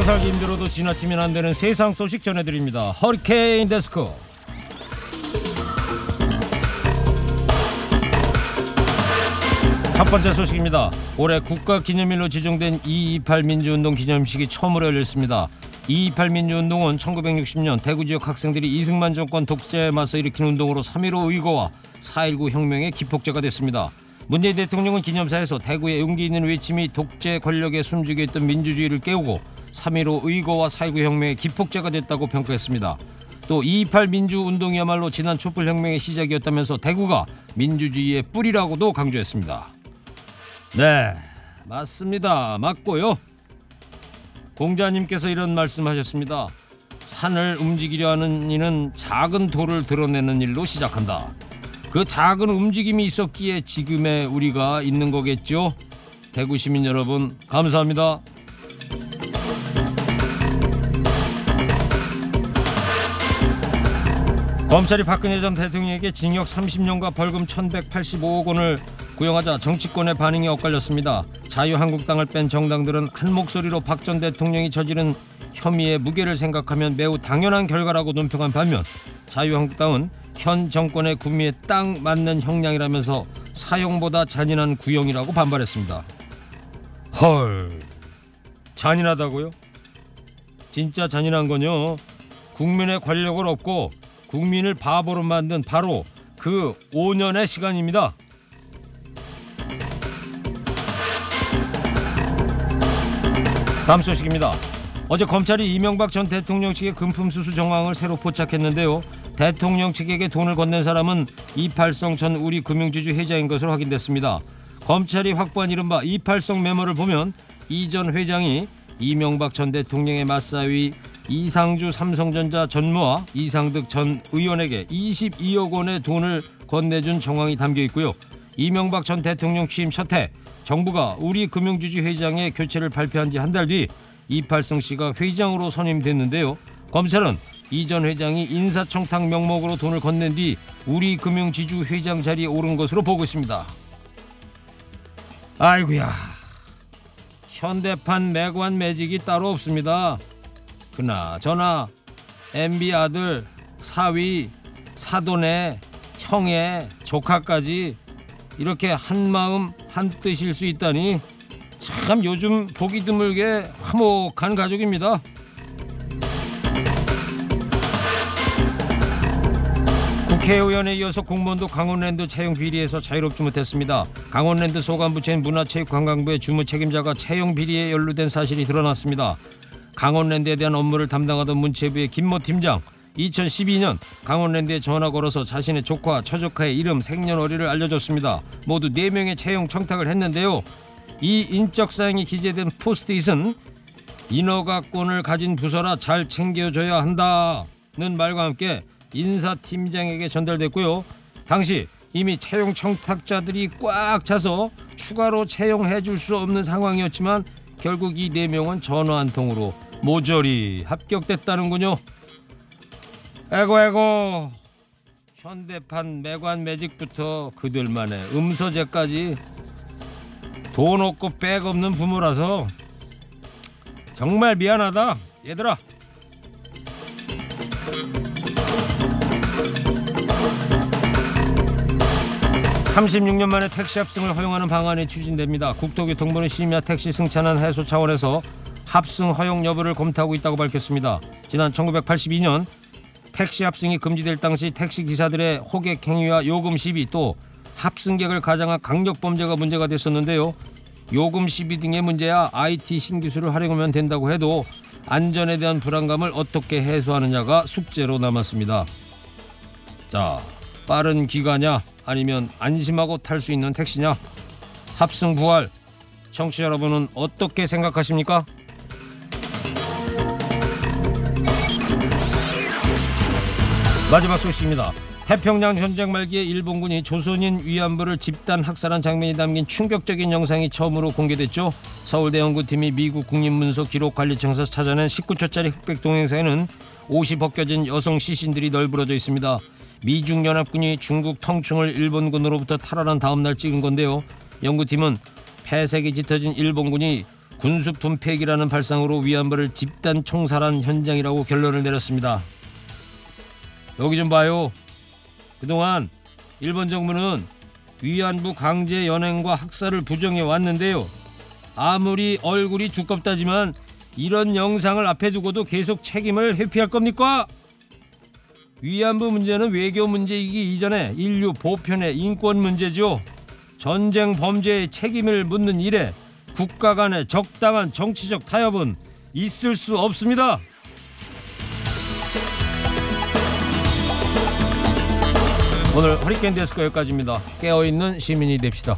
먹고 살기 힘들어도 지나치면 안 되는 세상 소식 전해드립니다. 허리케인 데스크. 첫 번째 소식입니다. 올해 국가기념일로 지정된 2.28 민주운동 기념식이 처음으로 열렸습니다. 2.28 민주운동은 1960년 대구 지역 학생들이 이승만 정권 독재에 맞서 일으킨 운동으로 3.15 의거와 4.19 혁명의 기폭제가 됐습니다. 문재인 대통령은 기념사에서 대구의 용기 있는 외침이 독재 권력에 숨죽여 있던 민주주의를 깨우고 3.15 의거와 4.19 혁명의 기폭제가 됐다고 평가했습니다. 또 2.28 민주운동이야말로 지난 촛불혁명의 시작이었다면서 대구가 민주주의의 뿌리라고도 강조했습니다. 네, 맞습니다. 맞고요. 공자님께서 이런 말씀하셨습니다. 산을 움직이려 하는 이는 작은 돌을 드러내는 일로 시작한다. 그 작은 움직임이 있었기에 지금의 우리가 있는 거겠죠. 대구 시민 여러분, 감사합니다. 검찰이 박근혜 전 대통령에게 징역 30년과 벌금 1,185억 원을 구형하자 정치권의 반응이 엇갈렸습니다. 자유한국당을 뺀 정당들은 한 목소리로 박 전 대통령이 저지른 혐의의 무게를 생각하면 매우 당연한 결과라고 논평한 반면 자유한국당은 현 정권의 국민에 딱 맞는 형량이라면서 사형보다 잔인한 구형이라고 반발했습니다. 헐, 잔인하다고요? 진짜 잔인한 건요, 국민의 권력을 얻고 국민을 바보로 만든 바로 그 5년의 시간입니다. 다음 소식입니다. 어제 검찰이 이명박 전 대통령 측의 금품 수수 정황을 새로 포착했는데요. 대통령 측에게 돈을 건넨 사람은 이팔성 전 우리금융지주 회장인 것으로 확인됐습니다. 검찰이 확보한 이른바 이팔성 메모를 보면 이 전 회장이 이명박 전 대통령의 맞사위 이상주 삼성전자 전무와 이상득 전 의원에게 22억 원의 돈을 건네준 정황이 담겨 있고요. 이명박 전 대통령 취임 첫 해 정부가 우리금융지주 회장의 교체를 발표한 지 한 달 뒤 이팔성 씨가 회장으로 선임됐는데요. 검찰은 이 전 회장이 인사청탁 명목으로 돈을 건넨 뒤 우리금융지주 회장 자리에 오른 것으로 보고 있습니다. 아이고야, 현대판 매관 매직이 따로 없습니다. 그나저나 MB 아들, 사위, 사돈의, 형의, 조카까지 이렇게 한마음 한뜻일 수 있다니 참 요즘 보기 드물게 화목한 가족입니다. 국회의원에 이어서 공무원도 강원랜드 채용 비리에서 자유롭지 못했습니다. 강원랜드 소관부처인 문화체육관광부의 주무 책임자가 채용 비리에 연루된 사실이 드러났습니다. 강원랜드에 대한 업무를 담당하던 문체부의 김모 팀장, 2012년 강원랜드에 전화 걸어서 자신의 조카, 처조카의 이름, 생년월일을 알려줬습니다. 모두 4명의 채용 청탁을 했는데요. 이 인적사항이 기재된 포스트잇은 인허가권을 가진 부서라 잘 챙겨줘야 한다는 말과 함께 인사팀장에게 전달됐고요. 당시 이미 채용 청탁자들이 꽉 차서 추가로 채용해 줄 수 없는 상황이었지만 결국 이 4명은 전화 한 통으로 모조리 합격됐다는군요. 에고 현대판 매관 매직부터 그들만의 음서제까지 돈 없고 백 없는 부모라서 정말 미안하다 얘들아. (36년) 만에 택시 합승을 허용하는 방안이 추진됩니다. 국토교통부는 심야 택시 승차난 해소 차원에서 합승 허용 여부를 검토하고 있다고 밝혔습니다. 지난 1982년 택시 합승이 금지될 당시 택시 기사들의 호객 행위와 요금 시비, 또 합승객을 가장한 강력 범죄가 문제가 됐었는데요. 요금 시비 등의 문제야 IT 신기술을 활용하면 된다고 해도 안전에 대한 불안감을 어떻게 해소하느냐가 숙제로 남았습니다. 자, 빠른 기가냐 아니면 안심하고 탈 수 있는 택시냐? 합승 부활, 청취자 여러분은 어떻게 생각하십니까? 마지막 소식입니다. 태평양 전쟁 말기에 일본군이 조선인 위안부를 집단 학살한 장면이 담긴 충격적인 영상이 처음으로 공개됐죠. 서울대 연구팀이 미국 국립문서 기록관리청에서 찾아낸 19초짜리 흑백 동영상에는 옷이 벗겨진 여성 시신들이 널브러져 있습니다. 미중연합군이 중국 텅충을 일본군으로부터 탈환한 다음 날 찍은 건데요. 연구팀은 폐색이 짙어진 일본군이 군수품 폐기라는 발상으로 위안부를 집단 총살한 현장이라고 결론을 내렸습니다. 여기 좀 봐요. 그동안 일본 정부는 위안부 강제 연행과 학살을 부정해 왔는데요. 아무리 얼굴이 두껍다지만 이런 영상을 앞에 두고도 계속 책임을 회피할 겁니까? 위안부 문제는 외교 문제이기 이전에 인류 보편의 인권 문제죠. 전쟁 범죄의 책임을 묻는 일에 국가 간의 적당한 정치적 타협은 있을 수 없습니다. 오늘 허리케인 데스크 여기까지입니다. 깨어있는 시민이 됩시다.